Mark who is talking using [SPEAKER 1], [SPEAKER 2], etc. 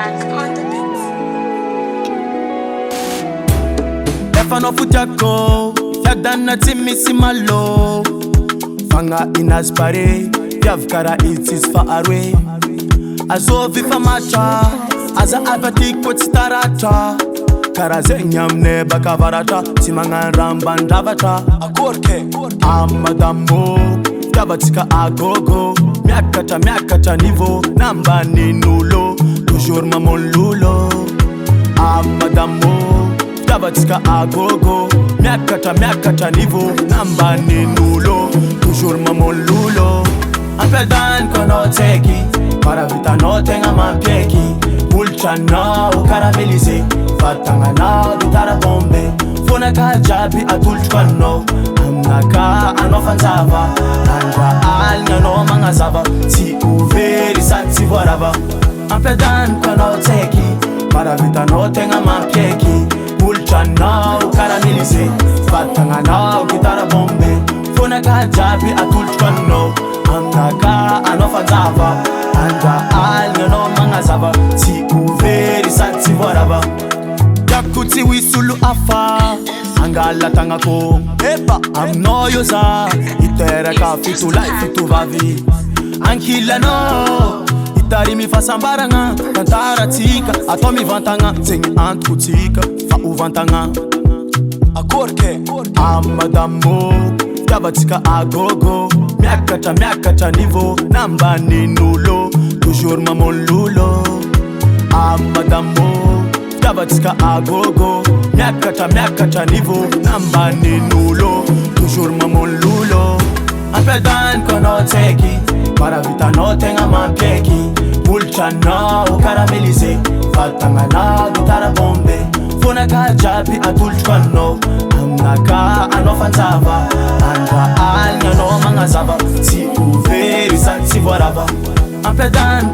[SPEAKER 1] on the beat.
[SPEAKER 2] Efano futako, yagdana timisi malo. Fanga inaspare, yavkara it is far away. Azovi famacha, aza avatik with starata. Karazenyam ne bakavarata, simanga rambandavata. Akorke, amadambo, yabatika agogo. Miakata nivo, namba ni nulo. Toujours mamon lulo. Amadambo, yabatika agogo. Miakata nivo, namba ni nulo. Toujours mamon lulo. Ampiadaniko no teki, para vita no tenga mampieki. Ulcha na ukaramelize, fatanga na vitara bombe. Fona kajabi atulchwa no, amnaka anofanzava. Nanja alnya no mangazava, si uveri satsi varava. Ampiadaniko no teki, para vita no tenga mampieki. Ulcha na ukaramelize, fatanga na vitara bombe. Fona kajabi atulchwa no, amnaka anofanzava. Nanja alnya no mangazava, si uveri satsi varava. Yakuti wisulu afa, angala tangako. Epa, amnoyoza, itera ka fitu life fitu vavi. Ankila no, itari mi fasambaranga, kantara tika, atomi vantanga, zengi antkutika, fa uvantanga. Akorke, amadambo, yabatika agogo. Miakata nivo, namba ni nulo. Toujours mamon lulo. Amadambo, yabatika agogo. Miakata nivo, namba ni nulo. Toujours mamon lulo. Ampiadaniko no teki, para vita no tenga mampieki. Ulcha na ukaramelize, fatanga na vitara bombe. Fona kajabi atulchwa no, amnaka anofanzava. Anja alnya no mangazava, si uveri satsi varava. Ampiadaniko